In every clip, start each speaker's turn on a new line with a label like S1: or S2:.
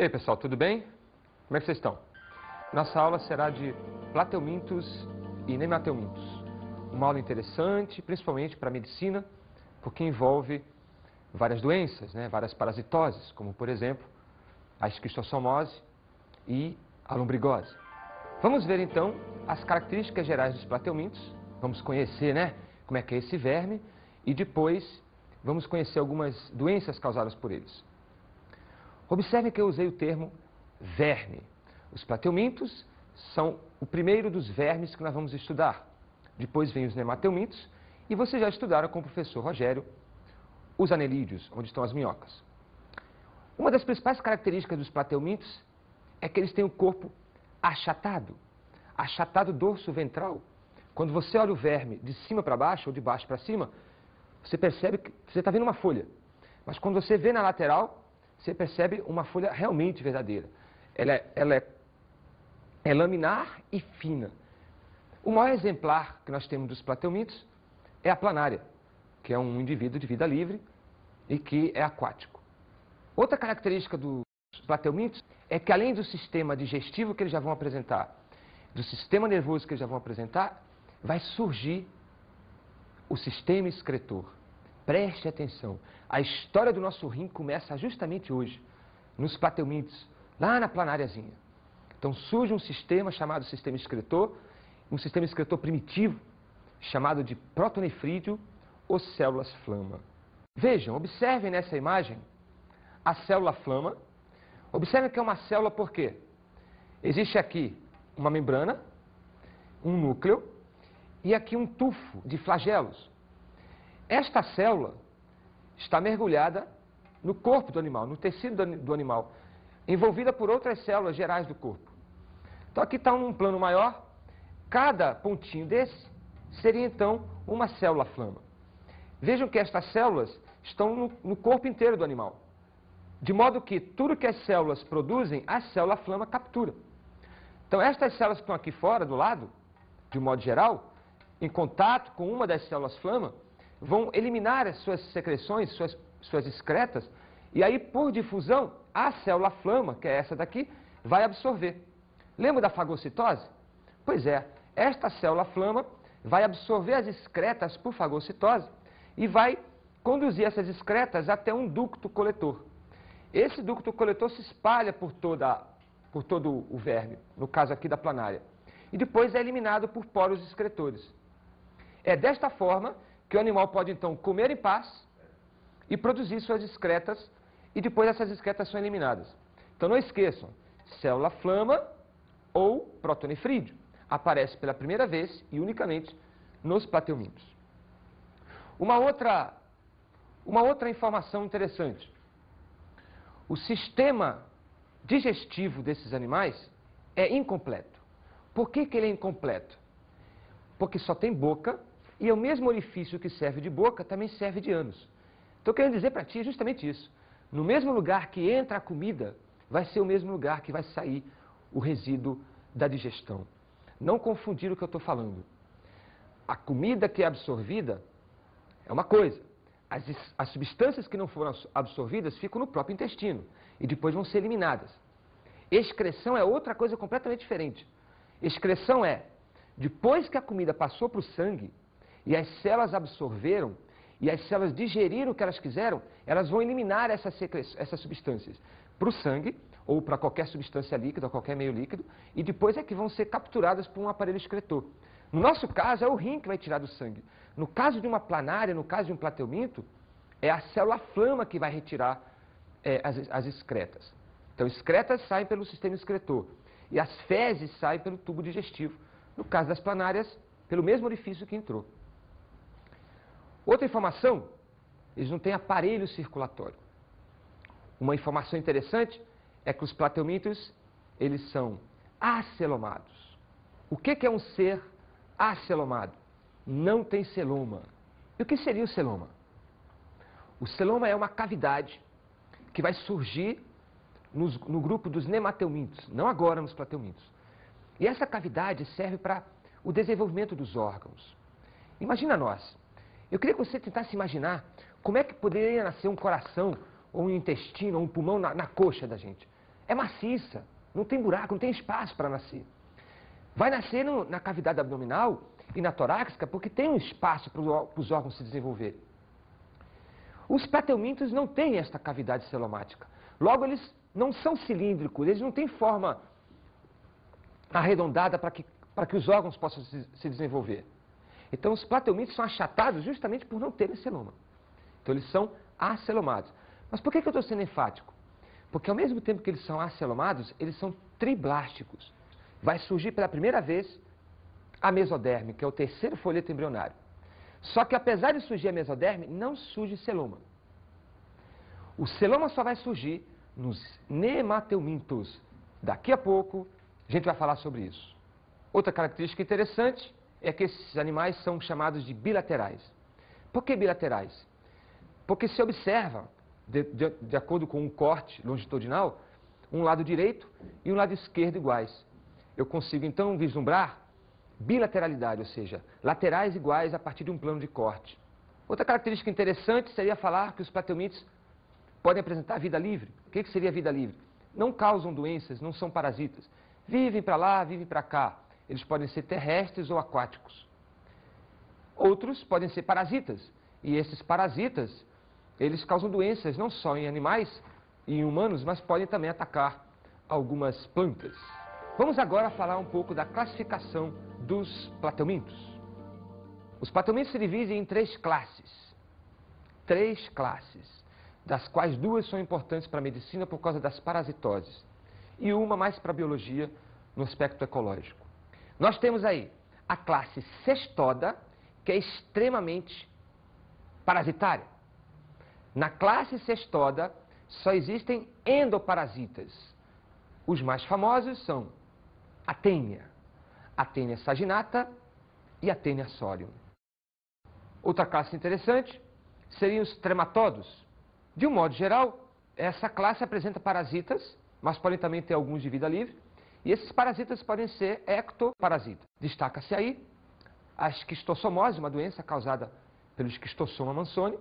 S1: E aí, pessoal, tudo bem? Como é que vocês estão? Nossa aula será de plateumintos e nemateumintos. Uma aula interessante, principalmente para a medicina, porque envolve várias doenças, várias parasitoses, como, por exemplo, a esquistossomose e a lombrigose. Vamos ver, então, as características gerais dos plateumintos. Vamos conhecer, como é que é esse verme e depois vamos conhecer algumas doenças causadas por eles. Observem que eu usei o termo verme. Os plateumintos são o primeiro dos vermes que nós vamos estudar. Depois vem os nemateumintos e vocês já estudaram com o professor Rogério os anelídeos, onde estão as minhocas. Uma das principais características dos plateumintos é que eles têm o corpo achatado dorso ventral. Quando você olha o verme de cima para baixo ou de baixo para cima, você percebe que você está vendo uma folha. Mas quando você vê na lateral, você percebe uma folha realmente verdadeira. Ela é laminar e fina. O maior exemplar que nós temos dos plateumintos é a planária, que é um indivíduo de vida livre e que é aquático. Outra característica dos plateumintos é que, além do sistema digestivo que eles já vão apresentar, do sistema nervoso que eles já vão apresentar, vai surgir o sistema excretor. Preste atenção, a história do nosso rim começa justamente hoje, nos plateumintos, lá na planáriazinha. Então surge um sistema chamado sistema excretor, um sistema excretor primitivo, chamado de protonefrídeo ou células flama. Vejam, observem nessa imagem a célula flama. Observem que é uma célula por quê? Existe aqui uma membrana, um núcleo e aqui um tufo de flagelos. Esta célula está mergulhada no corpo do animal, no tecido do animal, envolvida por outras células gerais do corpo. Então aqui está um plano maior, cada pontinho desse seria então uma célula flama. Vejam que estas células estão no corpo inteiro do animal, de modo que tudo que as células produzem, a célula flama captura. Então estas células que estão aqui fora, do lado, de um modo geral, em contato com uma das células flama, vão eliminar as suas secreções, suas excretas, e aí, por difusão, a célula flama, que é essa daqui, vai absorver. Lembra da fagocitose? Pois é, esta célula flama vai absorver as excretas por fagocitose e vai conduzir essas excretas até um ducto coletor. Esse ducto coletor se espalha por todo o verme, no caso aqui da planária, e depois é eliminado por poros excretores. É desta forma que o animal pode, então, comer em paz e produzir suas excretas, e depois essas excretas são eliminadas. Então, não esqueçam, célula flama ou protonefrídeo aparece pela primeira vez e unicamente nos plateumintos. Uma outra informação interessante. O sistema digestivo desses animais é incompleto. Por que ele é incompleto? Porque só tem boca, e o mesmo orifício que serve de boca também serve de ânus. Estou querendo dizer para ti justamente isso. No mesmo lugar que entra a comida, vai ser o mesmo lugar que vai sair o resíduo da digestão. Não confundir o que eu estou falando. A comida que é absorvida é uma coisa. As substâncias que não foram absorvidas ficam no próprio intestino e depois vão ser eliminadas. Excreção é outra coisa completamente diferente. Excreção é, depois que a comida passou para o sangue, e as células absorveram, e as células digeriram o que elas quiseram, elas vão eliminar essas substâncias para o sangue, ou para qualquer substância líquida, ou qualquer meio líquido, e depois é que vão ser capturadas por um aparelho excretor. No nosso caso, é o rim que vai tirar do sangue. No caso de uma planária, no caso de um plateuminto, é a célula flama que vai retirar as excretas. Então, excretas saem pelo sistema excretor, e as fezes saem pelo tubo digestivo. No caso das planárias, pelo mesmo orifício que entrou. Outra informação, eles não têm aparelho circulatório. Uma informação interessante é que os plateumintos, eles são acelomados. O que é um ser acelomado? Não tem celoma. E o que seria o celoma? O celoma é uma cavidade que vai surgir no grupo dos nemateumintos, não agora nos plateumintos. E essa cavidade serve para o desenvolvimento dos órgãos. Imagina nós. Eu queria que você tentasse imaginar como é que poderia nascer um coração, ou um intestino, ou um pulmão na coxa da gente. é maciça, não tem buraco, não tem espaço para nascer. Vai nascer na cavidade abdominal e na torácica porque tem um espaço para os órgãos se desenvolverem. Os plateumintos não têm esta cavidade celomática. Logo, eles não são cilíndricos, eles não têm forma arredondada para que os órgãos possam se desenvolver. Então, os plateumintos são achatados justamente por não terem celoma. Então, eles são acelomados. Mas por que eu estou sendo enfático? Porque ao mesmo tempo que eles são acelomados, eles são triblásticos. Vai surgir pela primeira vez a mesoderme, que é o terceiro folheto embrionário. Só que apesar de surgir a mesoderme, não surge celoma. O celoma só vai surgir nos nemateumintos. Daqui a pouco a gente vai falar sobre isso. Outra característica interessante é que esses animais são chamados de bilaterais. Por que bilaterais? Porque se observa, de acordo com um corte longitudinal, um lado direito e um lado esquerdo iguais. Eu consigo então vislumbrar bilateralidade, ou seja, laterais iguais a partir de um plano de corte. Outra característica interessante seria falar que os plateumintos podem apresentar vida livre. O que seria vida livre? Não causam doenças, não são parasitas. Vivem para lá, vivem para cá. Eles podem ser terrestres ou aquáticos. Outros podem ser parasitas. E esses parasitas, eles causam doenças não só em animais e em humanos, mas podem também atacar algumas plantas. Vamos agora falar um pouco da classificação dos plateumintos. Os plateumintos se dividem em três classes. Três classes, das quais duas são importantes para a medicina por causa das parasitoses. E uma mais para a biologia, no aspecto ecológico. Nós temos aí a classe cestoda, que é extremamente parasitária. Na classe cestoda, só existem endoparasitas. Os mais famosos são a tênia, a tênia saginata e a tênia solium. Outra classe interessante seriam os trematodos. De um modo geral, essa classe apresenta parasitas, mas podem também ter alguns de vida livre. E esses parasitas podem ser ectoparasitas. Destaca-se aí a esquistossomose, uma doença causada pelo Esquistossoma mansoni,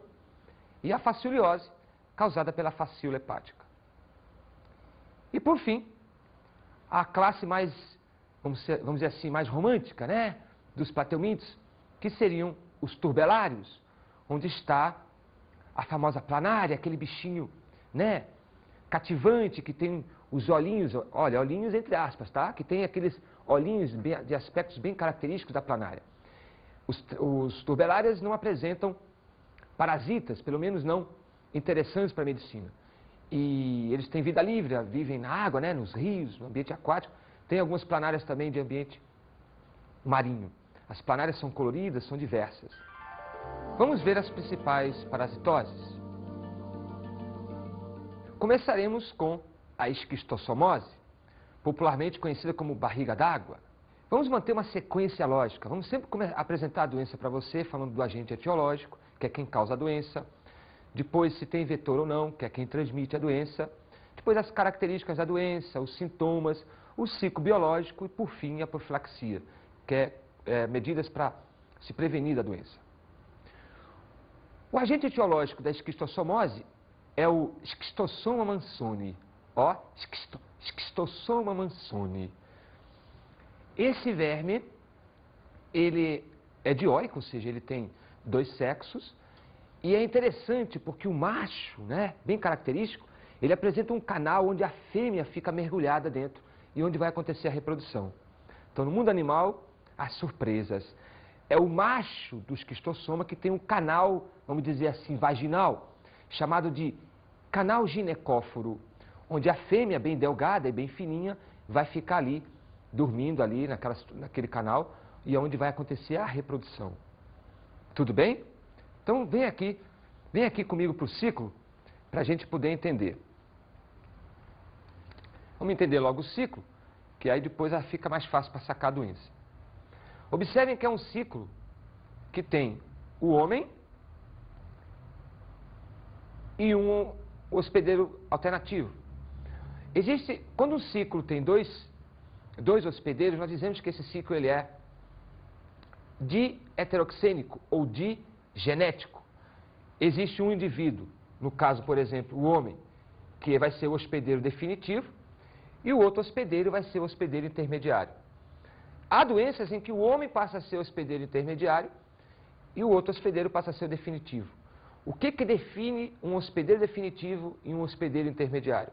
S1: e a fascioliose, causada pela fascíola hepática. E por fim, a classe mais, vamos dizer assim, mais romântica, né, dos plateumintos, que seriam os turbelários, onde está a famosa planária, aquele bichinho, né, cativante, que tem os olhinhos, olha, olhinhos entre aspas, tá? Que tem aqueles olhinhos de aspectos bem característicos da planária. Os turbelários não apresentam parasitas, pelo menos não interessantes para a medicina. E eles têm vida livre, vivem na água, né, nos rios, no ambiente aquático. Tem algumas planárias também de ambiente marinho. As planárias são coloridas, são diversas. Vamos ver as principais parasitoses. Começaremos com a esquistossomose, popularmente conhecida como barriga d'água. Vamos manter uma sequência lógica. Vamos sempre apresentar a doença para você, falando do agente etiológico, que é quem causa a doença. Depois, se tem vetor ou não, que é quem transmite a doença. Depois, as características da doença, os sintomas, o ciclo biológico e, por fim, a profilaxia, que é medidas para se prevenir da doença. O agente etiológico da esquistossomose é o Esquistossoma mansoni. Ó, Esquistossoma mansoni. Esse verme, ele é dioico, ou seja, ele tem dois sexos. E é interessante porque o macho, né, bem característico, ele apresenta um canal onde a fêmea fica mergulhada dentro e onde vai acontecer a reprodução. Então, no mundo animal, há surpresas. É o macho do esquistossoma que tem um canal, vamos dizer assim, vaginal, chamado de canal ginecóforo, onde a fêmea, bem delgada e bem fininha, vai ficar ali, dormindo ali naquele canal, e é onde vai acontecer a reprodução. Tudo bem? Então, vem aqui comigo para o ciclo, para a gente poder entender. Vamos entender logo o ciclo, que aí depois fica mais fácil para sacar a doença. Observem que é um ciclo que tem o homem e um hospedeiro alternativo. Quando um ciclo tem dois hospedeiros, nós dizemos que esse ciclo ele é diheteroxênico ou digenético. Existe um indivíduo, no caso, por exemplo, o homem, que vai ser o hospedeiro definitivo, e o outro hospedeiro vai ser o hospedeiro intermediário. Há doenças em que o homem passa a ser o hospedeiro intermediário e o outro hospedeiro passa a ser o definitivo. O que define um hospedeiro definitivo e um hospedeiro intermediário?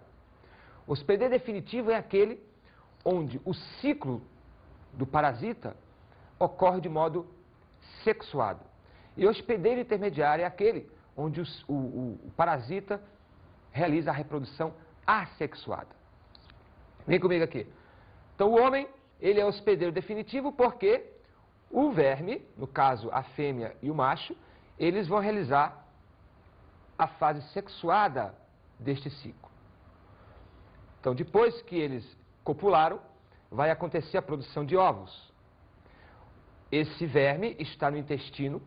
S1: O hospedeiro definitivo é aquele onde o ciclo do parasita ocorre de modo sexuado. E o hospedeiro intermediário é aquele onde o parasita realiza a reprodução assexuada. Vem comigo aqui. Então o homem, ele é o hospedeiro definitivo porque o verme, no caso a fêmea e o macho, eles vão realizar a fase sexuada deste ciclo. Então depois que eles copularam, vai acontecer a produção de ovos. Esse verme está no intestino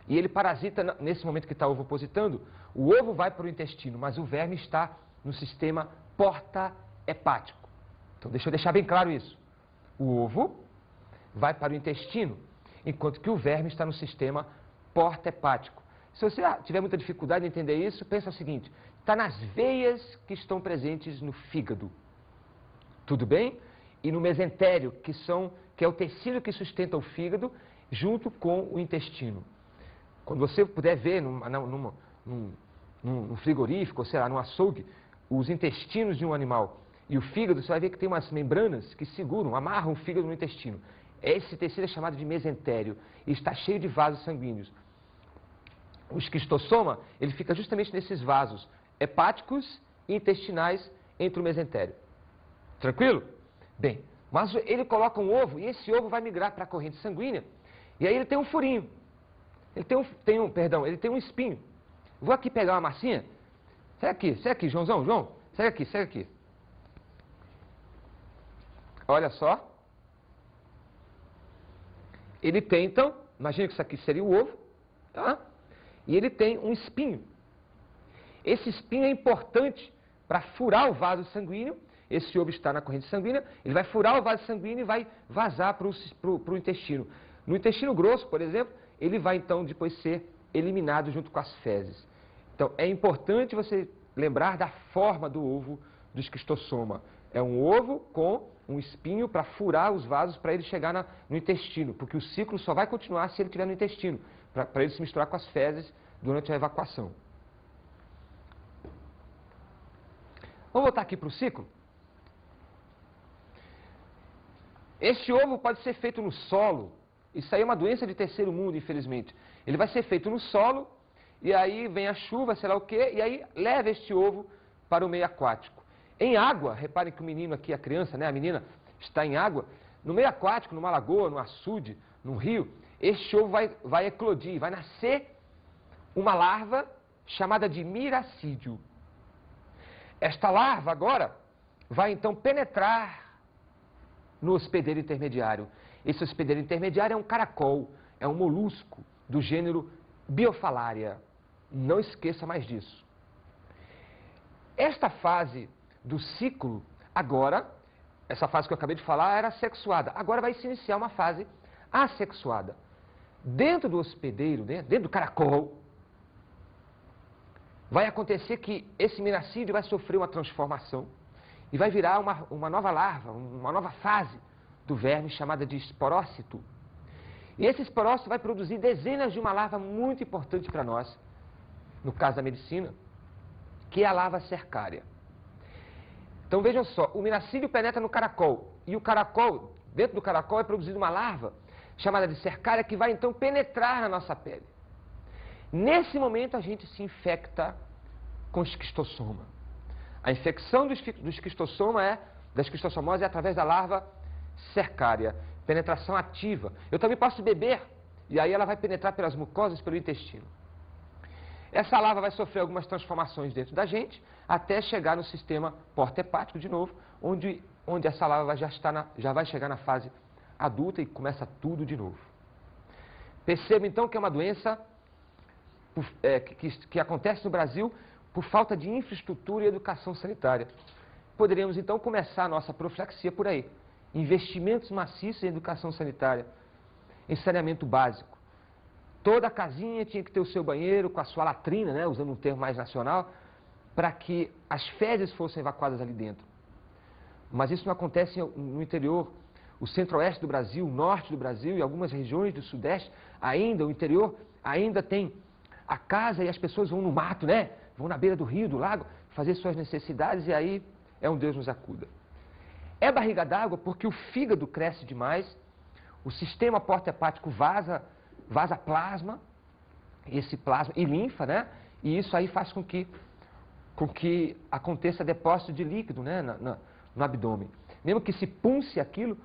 S1: e ele parasita nesse momento que está ovopositando. O ovo vai para o intestino, mas o verme está no sistema porta-hepático. Então deixa eu deixar bem claro isso. O ovo vai para o intestino, enquanto que o verme está no sistema porta-hepático. Se você tiver muita dificuldade em entender isso, pensa o seguinte: está nas veias que estão presentes no fígado. Tudo bem? E no mesentério, que é o tecido que sustenta o fígado, junto com o intestino. Quando você puder ver num frigorífico, ou sei lá, num açougue, os intestinos de um animal e o fígado, você vai ver que tem umas membranas que seguram, amarram o fígado no intestino. Esse tecido é chamado de mesentério e está cheio de vasos sanguíneos. O esquistossoma, ele fica justamente nesses vasos hepáticos e intestinais entre o mesentério. Tranquilo? Bem, mas ele coloca um ovo e esse ovo vai migrar para a corrente sanguínea e aí ele tem um furinho. Ele tem um espinho. Vou aqui pegar uma massinha. Segue aqui, Joãozão, João. Segue aqui. Olha só. Ele tem, então, imagina que isso aqui seria o ovo, tá? E ele tem um espinho. Esse espinho é importante para furar o vaso sanguíneo. Esse ovo está na corrente sanguínea, ele vai furar o vaso sanguíneo e vai vazar para o intestino. No intestino grosso, por exemplo, ele vai então depois ser eliminado junto com as fezes. Então é importante você lembrar da forma do ovo do esquistossoma. É um ovo com um espinho para furar os vasos para ele chegar no intestino, porque o ciclo só vai continuar se ele estiver no intestino, para ele se misturar com as fezes durante a evacuação. Vamos voltar aqui para o ciclo? Este ovo pode ser feito no solo. Isso aí é uma doença de terceiro mundo, infelizmente. Ele vai ser feito no solo, e aí vem a chuva, sei lá o quê, e aí leva este ovo para o meio aquático. Em água, reparem que o menino aqui, a criança, né, a menina, está em água. No meio aquático, numa lagoa, num açude, num rio, este ovo vai eclodir, vai nascer uma larva chamada de miracídio. Esta larva agora vai então penetrar no hospedeiro intermediário. Esse hospedeiro intermediário é um caracol, é um molusco do gênero Biophallaria. Não esqueça mais disso. Esta fase do ciclo, agora, essa fase que eu acabei de falar era sexuada. Agora vai se iniciar uma fase assexuada. Dentro do hospedeiro, dentro do caracol, vai acontecer que esse miracídio vai sofrer uma transformação e vai virar uma nova larva, uma nova fase do verme chamada de esporócito. E esse esporócito vai produzir dezenas de uma larva muito importante para nós, no caso da medicina, que é a larva cercária. Então vejam só, o miracídio penetra no caracol, e o caracol, dentro do caracol é produzida uma larva chamada de cercária que vai então penetrar na nossa pele. Nesse momento a gente se infecta com esquistossoma. A infecção do esquistossoma da esquistossomose é através da larva cercária, penetração ativa. Eu também posso beber, e aí ela vai penetrar pelas mucosas, pelo intestino. Essa larva vai sofrer algumas transformações dentro da gente, até chegar no sistema porta-hepático de novo, onde essa larva já vai chegar na fase adulta e começa tudo de novo. Perceba então que é uma doença que acontece no Brasil por falta de infraestrutura e educação sanitária. Poderíamos então começar a nossa profilaxia por aí. Investimentos maciços em educação sanitária, em saneamento básico. Toda casinha tinha que ter o seu banheiro com a sua latrina, né, usando um termo mais nacional, para que as fezes fossem evacuadas ali dentro. mas isso não acontece no interior. O centro-oeste do Brasil, o norte do Brasil e algumas regiões do sudeste, ainda, o interior, ainda tem a casa e as pessoas vão no mato, né? Vão na beira do rio, do lago, fazer suas necessidades e aí é um Deus nos acuda. É barriga d'água porque o fígado cresce demais, o sistema porta-hepático vaza plasma, esse plasma e linfa, né? E isso aí faz com que aconteça depósito de líquido, né? No abdômen. Mesmo que se punce aquilo,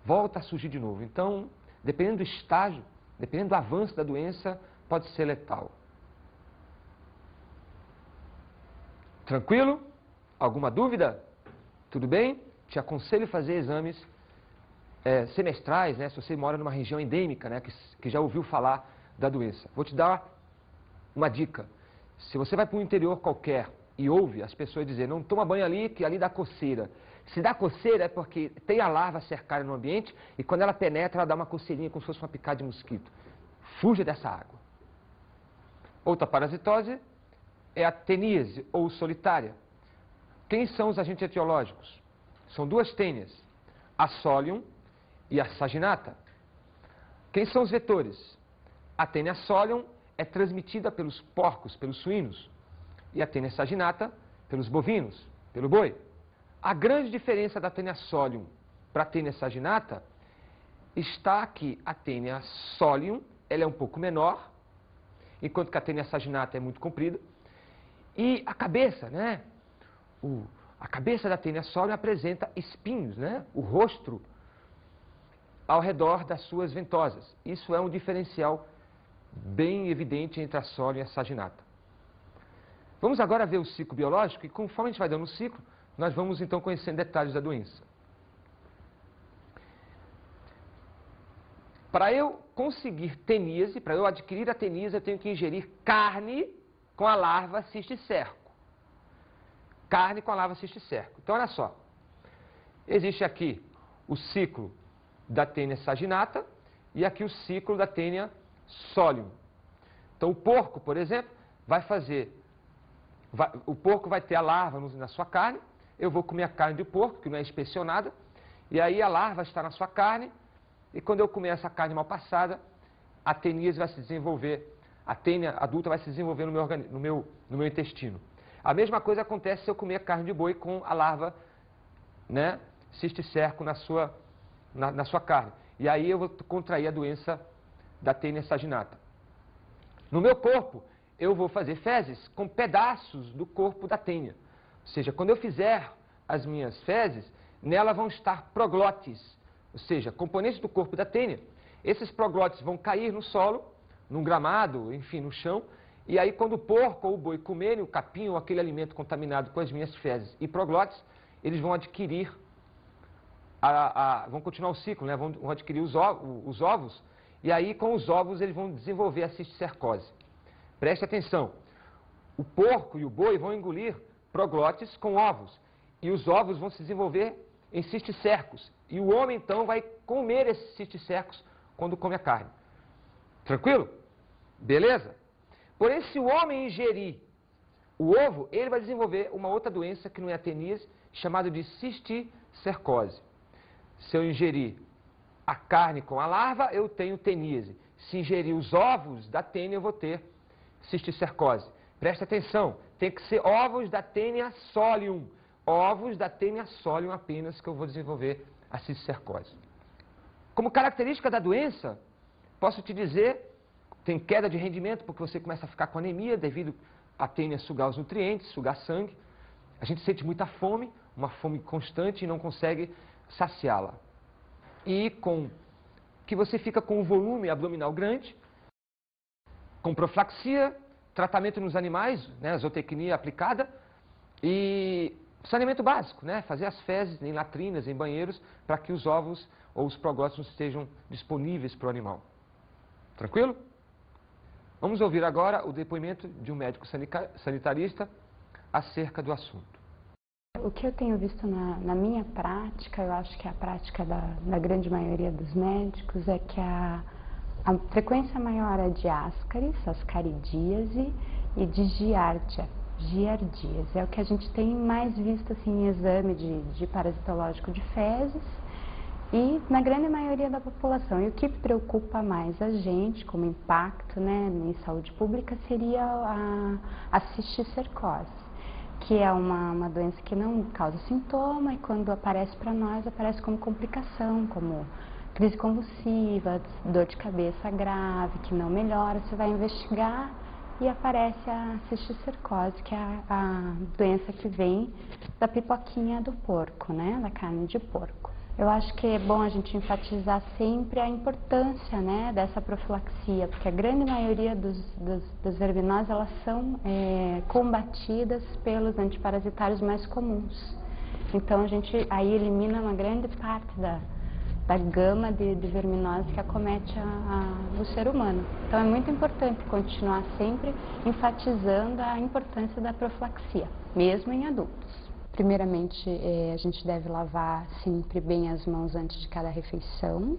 S1: volta a surgir de novo. Então, dependendo do estágio, dependendo do avanço da doença, pode ser letal. Tranquilo? Alguma dúvida? Tudo bem? Te aconselho a fazer exames semestrais, né? Se você mora numa região endêmica, né? Que já ouviu falar da doença. Vou te dar uma dica. Se você vai para um interior qualquer e ouve as pessoas dizer, não toma banho ali, que ali dá coceira. Se dá coceira é porque tem a larva cercada no ambiente e quando ela penetra, ela dá uma coceirinha como se fosse uma picada de mosquito. Fuja dessa água. Outra parasitose é a teníase ou solitária. Quem são os agentes etiológicos? São duas tênias, a Solium e a Saginata. Quem são os vetores? A tênia Solium é transmitida pelos porcos, pelos suínos, e a tênia Saginata pelos bovinos, pelo boi. A grande diferença da tênia Solium para a tênia Saginata está que a tênia Solium ela é um pouco menor, enquanto que a tênia Saginata é muito comprida. E a cabeça, né? A cabeça da tênia Solium apresenta espinhos, né? O rostro ao redor das suas ventosas. Isso é um diferencial bem evidente entre a Solium e a Saginata. Vamos agora ver o ciclo biológico e conforme a gente vai dando o ciclo, nós vamos então conhecendo detalhes da doença. Para eu conseguir teníase, para eu adquirir a teníase, eu tenho que ingerir carne com a larva cisticerco. Carne com a larva cisticerco. Então, olha só. Existe aqui o ciclo da tênia Saginata e aqui o ciclo da tênia Solium. Então, o porco, por exemplo, o porco vai ter a larva na sua carne, eu vou comer a carne do porco, que não é inspecionada, e aí a larva está na sua carne, e quando eu comer essa carne mal passada, a teníase vai se desenvolver, a tênia adulta vai se desenvolver no meu intestino. A mesma coisa acontece se eu comer carne de boi com a larva, né, cisticerco na sua carne. E aí eu vou contrair a doença da tênia Saginata. No meu corpo, eu vou fazer fezes com pedaços do corpo da tênia. Ou seja, quando eu fizer as minhas fezes, nela vão estar proglotes, ou seja, componentes do corpo da tênia. Esses proglotes vão cair no solo, num gramado, enfim, no chão, e aí quando o porco ou o boi comerem o capim ou aquele alimento contaminado com as minhas fezes e proglotes, eles vão adquirir, vão continuar o ciclo, né? Vão adquirir os ovos, e aí com os ovos eles vão desenvolver a cisticercose. Preste atenção, o porco e o boi vão engolir proglotes com ovos, e os ovos vão se desenvolver em cisticercos, e o homem então vai comer esses cisticercos quando come a carne. Tranquilo? Beleza? Porém, se o homem ingerir o ovo, ele vai desenvolver uma outra doença que não é a teníase, chamada de cisticercose. Se eu ingerir a carne com a larva, eu tenho teníase. Se ingerir os ovos da tênia, eu vou ter cisticercose. Presta atenção, tem que ser ovos da tênia Solium. Ovos da tênia Solium apenas que eu vou desenvolver a cisticercose. Como característica da doença, posso te dizer, tem queda de rendimento porque você começa a ficar com anemia devido à tênia sugar os nutrientes, sugar sangue. A gente sente muita fome, uma fome constante e não consegue saciá-la. E que você fica com um volume abdominal grande, com profilaxia, tratamento nos animais, né, zootecnia aplicada e saneamento básico, né, fazer as fezes em latrinas, em banheiros, para que os ovos ou os proglotes estejam disponíveis para o animal. Tranquilo? Vamos ouvir agora o depoimento de um médico sanitarista acerca do assunto.
S2: O que eu tenho visto na minha prática, eu acho que é a prática da grande maioria dos médicos, é que a frequência maior é de ascaris, ascaridíase e de giardia. Giardias. É o que a gente tem mais visto assim, em exame de parasitológico de fezes e na grande maioria da população. E o que preocupa mais a gente, como impacto, né, em saúde pública, seria a cisticercose, que é uma doença que não causa sintoma e quando aparece para nós, aparece como complicação, como crise convulsiva, dor de cabeça grave, que não melhora. Você vai investigar e aparece a cisticercose, que é a doença que vem da pipoquinha do porco, né, da carne de porco. Eu acho que é bom a gente enfatizar sempre a importância, né, dessa profilaxia, porque a grande maioria dos verminoses, elas são combatidas pelos antiparasitários mais comuns. Então a gente aí elimina uma grande parte da gama de verminose que acomete o ser humano. Então é muito importante continuar sempre enfatizando a importância da profilaxia, mesmo em adultos. Primeiramente, a gente deve lavar sempre bem as mãos antes de cada refeição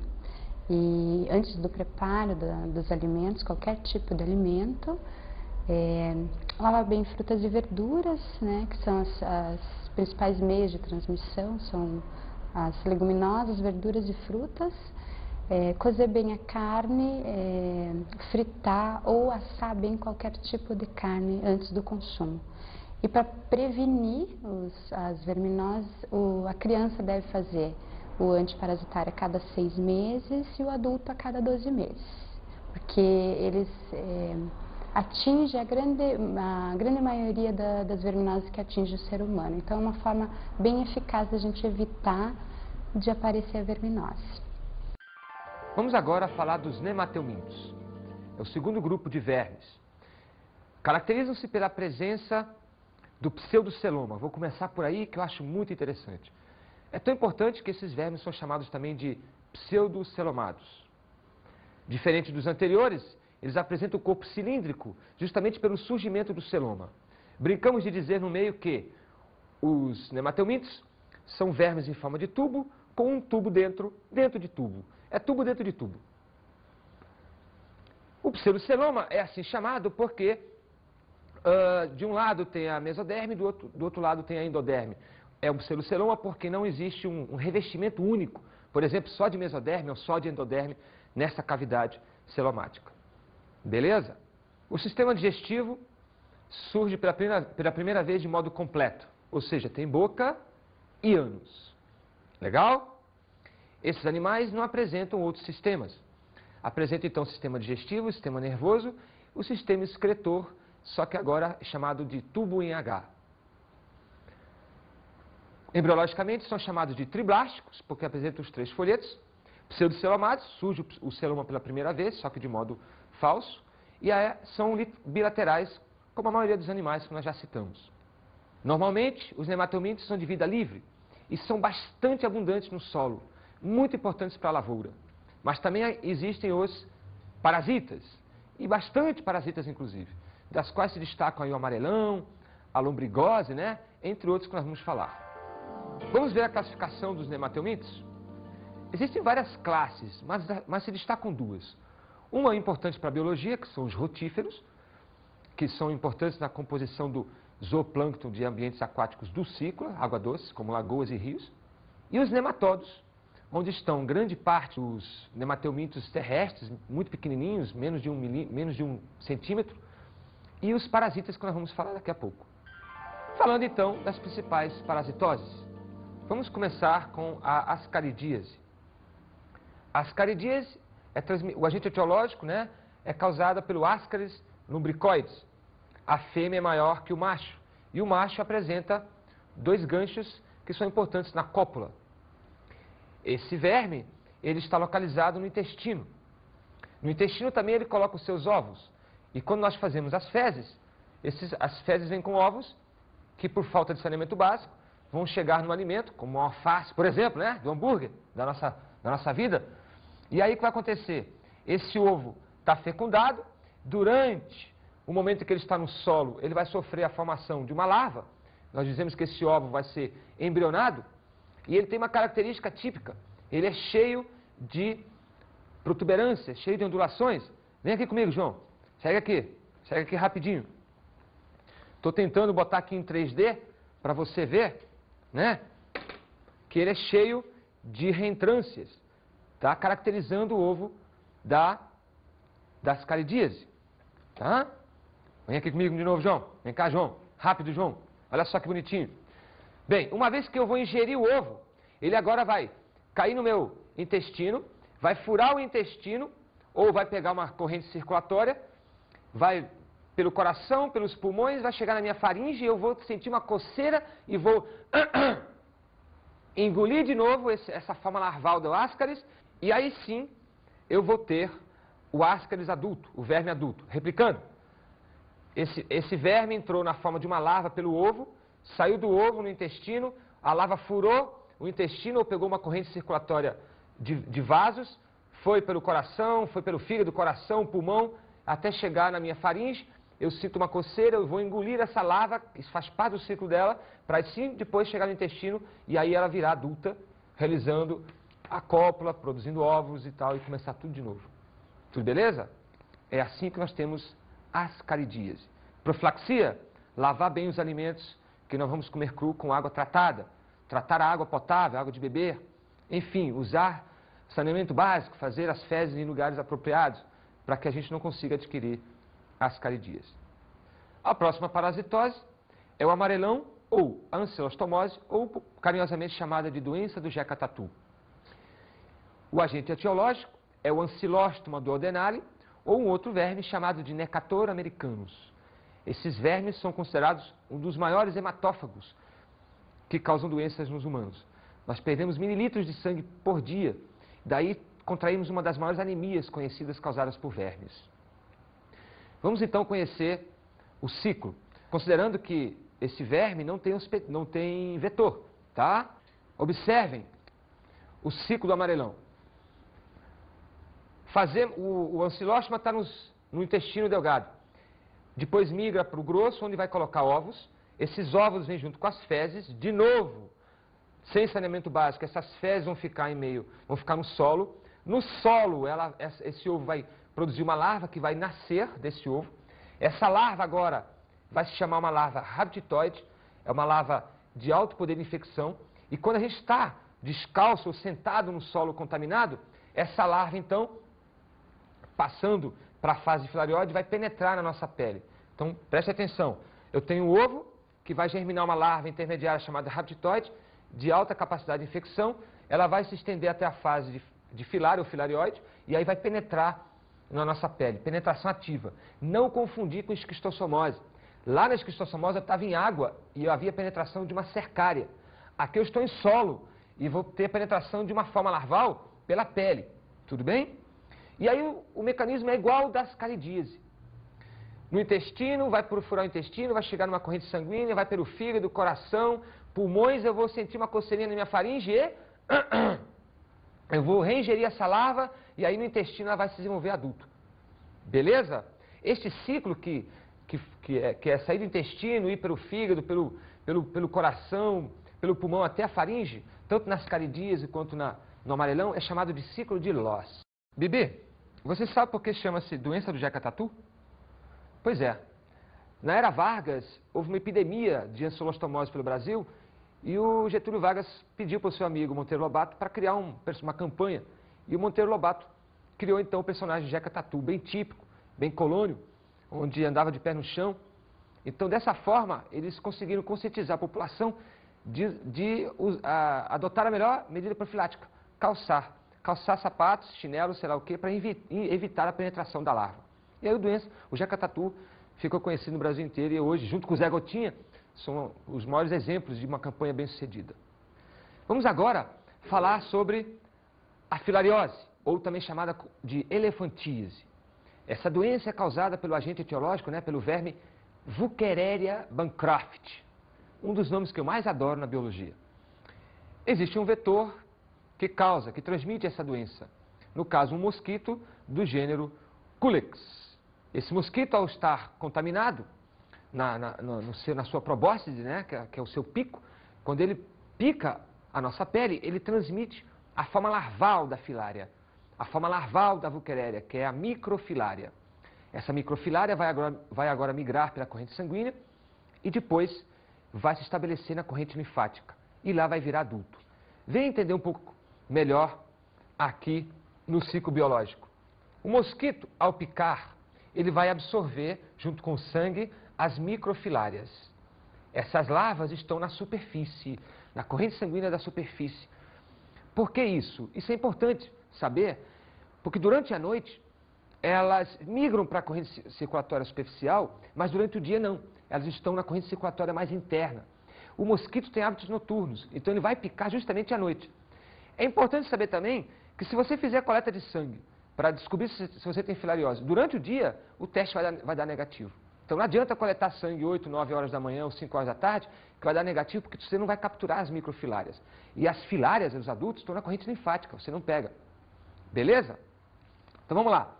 S2: e antes do preparo dos alimentos, qualquer tipo de alimento. Lavar bem frutas e verduras, né, que são as principais meios de transmissão, são as leguminosas, verduras e frutas. Cozer bem a carne, fritar ou assar bem qualquer tipo de carne antes do consumo. E para prevenir as verminoses, a criança deve fazer o antiparasitário a cada 6 meses e o adulto a cada 12 meses, porque eles atingem a grande maioria das verminoses que atinge o ser humano. Então é uma forma bem eficaz da gente evitar de aparecer a verminose.
S1: Vamos agora falar dos nemateumintos. É o segundo grupo de vermes. Caracterizam-se pela presença do pseudoceloma. Vou começar por aí, que eu acho muito interessante. É tão importante que esses vermes são chamados também de pseudocelomados. Diferente dos anteriores, eles apresentam o corpo cilíndrico, justamente pelo surgimento do celoma. Brincamos de dizer no meio que os nemateumintos são vermes em forma de tubo, com um tubo dentro de tubo. É tubo dentro de tubo. O pseudoceloma é assim chamado porque de um lado tem a mesoderme, do outro lado tem a endoderme. É um pseudoceloma porque não existe um revestimento único, por exemplo, só de mesoderme ou só de endoderme nessa cavidade celomática. Beleza? O sistema digestivo surge pela primeira vez de modo completo, ou seja, tem boca e ânus. Legal? Esses animais não apresentam outros sistemas. Apresentam então o sistema digestivo, o sistema nervoso, o sistema excretor, só que agora é chamado de tubo em H. Embriologicamente são chamados de triblásticos, porque apresentam os 3 folhetos. Pseudocelomados, surge o celoma pela primeira vez, só que de modo falso. E são bilaterais, como a maioria dos animais que nós já citamos. Normalmente, os nemateumintos são de vida livre e são bastante abundantes no solo, muito importantes para a lavoura. Mas também existem os parasitas, e bastante parasitas inclusive, das quais se destacam aí o amarelão, a lombrigose, né? Entre outros que nós vamos falar. Vamos ver a classificação dos nemateumintos? Existem várias classes, mas se destacam 2. Uma é importante para a biologia, que são os rotíferos, que são importantes na composição do zooplâncton de ambientes aquáticos do ciclo, água doce, como lagoas e rios. E os nematóidos, onde estão grande parte dos nemateumintos terrestres, muito pequenininhos, menos de 1 centímetro, e os parasitas que nós vamos falar daqui a pouco. Falando então das principais parasitoses. Vamos começar com a ascaridíase. A ascaridíase, o agente etiológico, né, é causada pelo Ascaris lumbricoides. A fêmea é maior que o macho, e o macho apresenta 2 ganchos que são importantes na cópula. Esse verme, ele está localizado no intestino. No intestino também ele coloca os seus ovos. E quando nós fazemos as fezes, as fezes vêm com ovos que, por falta de saneamento básico, vão chegar no alimento, como uma alface, por exemplo, né, do hambúrguer da nossa vida. E aí o que vai acontecer? Esse ovo está fecundado, durante o momento em que ele está no solo, ele vai sofrer a formação de uma larva. Nós dizemos que esse ovo vai ser embrionado, e ele tem uma característica típica. Ele é cheio de protuberâncias, cheio de ondulações. Vem aqui comigo, João. Chega aqui rapidinho. Estou tentando botar aqui em 3D para você ver, né, que ele é cheio de reentrâncias, tá? Caracterizando o ovo das caridíase, tá? Vem aqui comigo de novo, João. Vem cá, João. Rápido, João. Olha só que bonitinho. Bem, uma vez que eu vou ingerir o ovo, ele agora vai cair no meu intestino, vai furar o intestino, ou vai pegar uma corrente circulatória, vai pelo coração, pelos pulmões, vai chegar na minha faringe, eu vou sentir uma coceira e vou engolir de novo essa forma larval do Ascaris, e aí sim eu vou ter o Ascaris adulto, o verme adulto, replicando. Esse verme entrou na forma de uma larva pelo ovo, saiu do ovo no intestino, a larva furou o intestino ou pegou uma corrente circulatória de vasos, foi pelo coração, foi pelo fígado, coração, pulmão, até chegar na minha faringe. Eu sinto uma coceira, eu vou engolir essa larva, isso faz parte do ciclo dela, para sim depois chegar no intestino e aí ela virar adulta, realizando a cópula, produzindo ovos e tal, e começar tudo de novo. Tudo beleza? É assim que nós temos ascaridíase. Profilaxia, lavar bem os alimentos que nós vamos comer cru com água tratada, tratar a água potável, água de beber, enfim, usar saneamento básico, fazer as fezes em lugares apropriados, para que a gente não consiga adquirir ascaridíase. A próxima parasitose é o amarelão ou a ancilostomose, ou carinhosamente chamada de doença do Jeca Tatu. O agente etiológico é o Ancylostoma duodenale ou um outro verme chamado de Necator americanus. Esses vermes são considerados um dos maiores hematófagos que causam doenças nos humanos. Nós perdemos mililitros de sangue por dia, daí contraímos uma das maiores anemias conhecidas causadas por vermes. Vamos então conhecer o ciclo, considerando que esse verme não tem vetor, tá? Observem o ciclo do amarelão. O ancilóstoma está no intestino delgado. Depois migra para o grosso, onde vai colocar ovos. Esses ovos vêm junto com as fezes. De novo, sem saneamento básico, essas fezes vão ficar no solo. No solo, esse ovo vai produzir uma larva que vai nascer desse ovo. Essa larva agora vai se chamar uma larva rabditoide. É uma larva de alto poder de infecção. E quando a gente está descalço ou sentado no solo contaminado, essa larva, então, passando para a fase de filariose, vai penetrar na nossa pele. Então, preste atenção. Eu tenho o ovo, que vai germinar uma larva intermediária chamada rabditoide, de alta capacidade de infecção. Ela vai se estender até a fase de filário ou filarioide, e aí vai penetrar na nossa pele. Penetração ativa. Não confundir com esquistossomose. Lá na esquistossomose eu estava em água e havia penetração de uma cercária. Aqui eu estou em solo e vou ter a penetração de uma forma larval pela pele. Tudo bem? E aí o mecanismo é igual ao da ascaridíase. No intestino, vai furar o intestino, vai chegar numa corrente sanguínea, vai pelo fígado, coração, pulmões, eu vou sentir uma coceirinha na minha faringe e eu vou reingerir essa larva e aí no intestino ela vai se desenvolver adulto. Beleza? Este ciclo que é sair do intestino, ir pelo fígado, pelo coração, pelo pulmão até a faringe, tanto na ascaridíase quanto no amarelão, é chamado de ciclo de Loss. Bibi, você sabe por que chama-se doença do Jeca Tatu? Pois é. Na era Vargas, houve uma epidemia de ancilostomose pelo Brasil e o Getúlio Vargas pediu para o seu amigo Monteiro Lobato para criar uma campanha. E o Monteiro Lobato criou então o personagem Jeca Tatu, bem típico, bem colônio, onde andava de pé no chão. Então, dessa forma, eles conseguiram conscientizar a população de adotar a melhor medida profilática, calçar sapatos, chinelos, sei lá o quê, para evitar a penetração da larva. E aí o Jeca Tatu ficou conhecido no Brasil inteiro e hoje, junto com o Zé Gotinha, são os maiores exemplos de uma campanha bem-sucedida. Vamos agora falar sobre a filariose, ou também chamada de elefantíase. Essa doença é causada pelo agente etiológico, pelo verme Wuchereria bancroft, um dos nomes que eu mais adoro na biologia. Existe um vetor que transmite essa doença. No caso, um mosquito do gênero Culex. Esse mosquito, ao estar contaminado na sua probóscide, que é o seu pico, quando ele pica a nossa pele, ele transmite a forma larval da filária, a forma larval da Wuchereria, que é a microfilária. Essa microfilária vai agora migrar pela corrente sanguínea e depois vai se estabelecer na corrente linfática e lá vai virar adulto. Venha entender um pouco melhor aqui no ciclo biológico. O mosquito, ao picar, ele vai absorver, junto com o sangue, as microfilárias. Essas larvas estão na superfície, na corrente sanguínea da superfície. Por que isso? Isso é importante saber, porque durante a noite elas migram para a corrente circulatória superficial, mas durante o dia não. Elas estão na corrente circulatória mais interna. O mosquito tem hábitos noturnos, então ele vai picar justamente à noite. É importante saber também que se você fizer coleta de sangue para descobrir se você tem filariose, durante o dia o teste vai dar negativo. Então não adianta coletar sangue 8, 9 horas da manhã ou 5 horas da tarde, que vai dar negativo porque você não vai capturar as microfilárias. E as filárias, os adultos, estão na corrente linfática, você não pega. Beleza? Então vamos lá.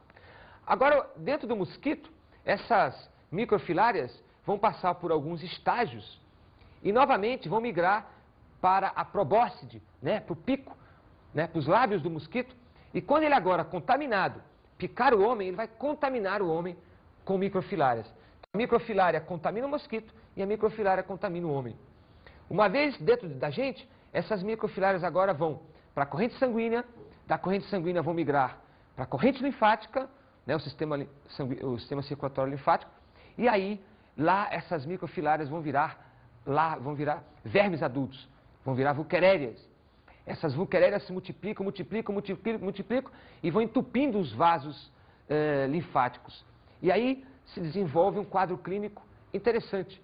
S1: Agora, dentro do mosquito, essas microfilárias vão passar por alguns estágios e novamente vão migrar para a probóscide, né, para o pico, né, para os lábios do mosquito. E quando ele agora, contaminado, picar o homem, ele vai contaminar o homem com microfilárias. A microfilária contamina o mosquito e a microfilária contamina o homem. Uma vez dentro da gente, essas microfilárias agora vão para a corrente sanguínea, da corrente sanguínea vão migrar para a corrente linfática, né, o sistema circulatório linfático, e aí lá essas microfilárias vão virar vermes adultos, vão virar vulquerérias. Essas vulquerérias se multiplicam e vão entupindo os vasos linfáticos. E aí se desenvolve um quadro clínico interessante.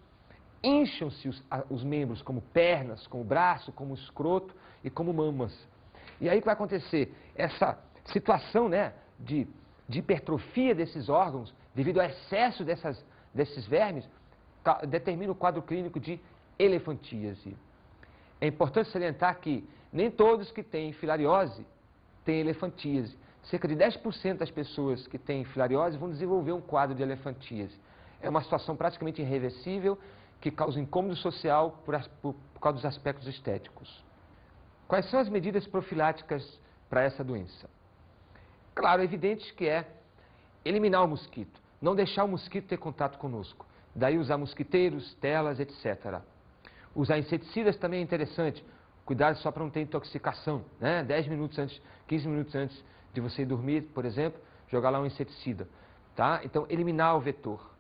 S1: Incham-se os membros, como pernas, como braço, como escroto e como mamas. E aí o que vai acontecer? Essa situação, né, de hipertrofia desses órgãos, devido ao excesso desses vermes, determina o quadro clínico de elefantíase. É importante salientar que nem todos que têm filariose têm elefantíase. Cerca de 10% das pessoas que têm filariose vão desenvolver um quadro de elefantíase. É uma situação praticamente irreversível que causa incômodo social por causa dos aspectos estéticos. Quais são as medidas profiláticas para essa doença? Claro, é evidente que é eliminar o mosquito, não deixar o mosquito ter contato conosco. Daí usar mosquiteiros, telas, etc. Usar inseticidas também é interessante. Cuidado só para não ter intoxicação, né? 10 minutos antes, 15 minutos antes de você ir dormir, por exemplo, jogar lá um inseticida. Tá? Então, eliminar o vetor.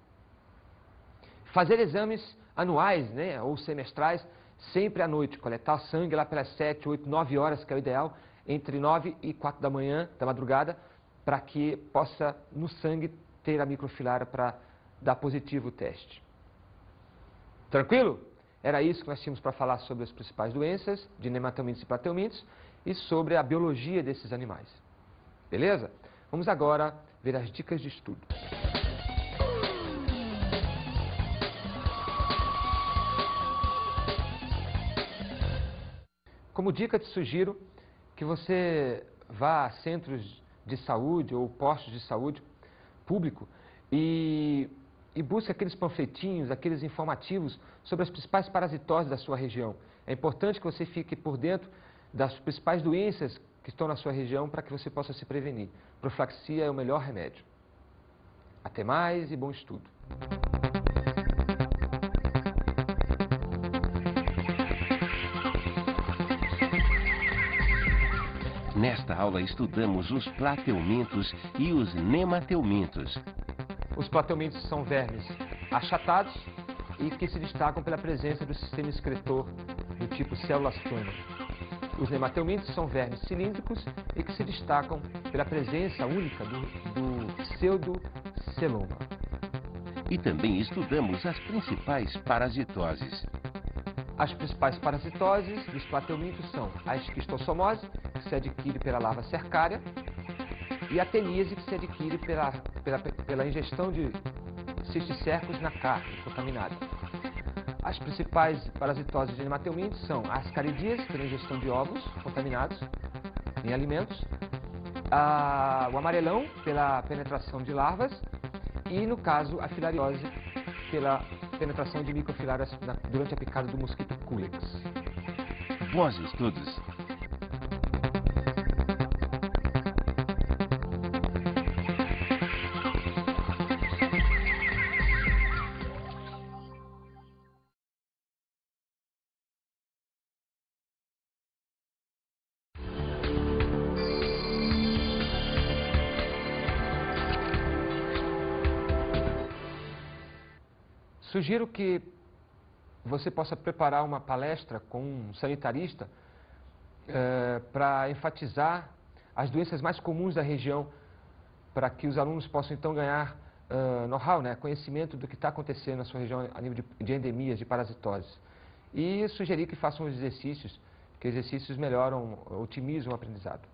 S1: Fazer exames anuais, né, ou semestrais, sempre à noite. Coletar sangue lá pelas 7, 8, 9 horas, que é o ideal, entre 9 e 4 da manhã, da madrugada, para que possa, no sangue, ter a microfilária para dar positivo o teste. Tranquilo? Era isso que nós tínhamos para falar sobre as principais doenças de nematelmintos e platelmintos e sobre a biologia desses animais. Beleza? Vamos agora ver as dicas de estudo. Como dica, te sugiro que você vá a centros de saúde ou postos de saúde público e busque aqueles panfletinhos, aqueles informativos sobre as principais parasitoses da sua região. É importante que você fique por dentro das principais doenças que estão na sua região para que você possa se prevenir. Profilaxia é o melhor remédio. Até mais e bom estudo.
S3: Nesta aula estudamos os platelmintos e os nematelmintos.
S1: Os platelmintos são vermes achatados e que se destacam pela presença do sistema excretor do tipo células flama. Os nematelmintos são vermes cilíndricos e que se destacam pela presença única do pseudoceloma.
S3: E também estudamos as principais parasitoses.
S1: As principais parasitoses dos platelmintos são a esquistossomose, que se adquire pela larva cercária, e a teníase, que se adquire pela ingestão de cisticercos na carne contaminada. As principais parasitoses de nematelmintos são a ascaridíase, pela ingestão de ovos contaminados em alimentos, o amarelão, pela penetração de larvas, e, no caso, a filariose, pela penetração de microfilárias durante a picada do mosquito Culex.
S3: Bons estudos!
S1: Sugiro que você possa preparar uma palestra com um sanitarista para enfatizar as doenças mais comuns da região, para que os alunos possam então ganhar know-how, né, conhecimento do que está acontecendo na sua região a nível de endemias, de parasitoses. E sugerir que façam os exercícios, que exercícios melhoram, otimizam o aprendizado.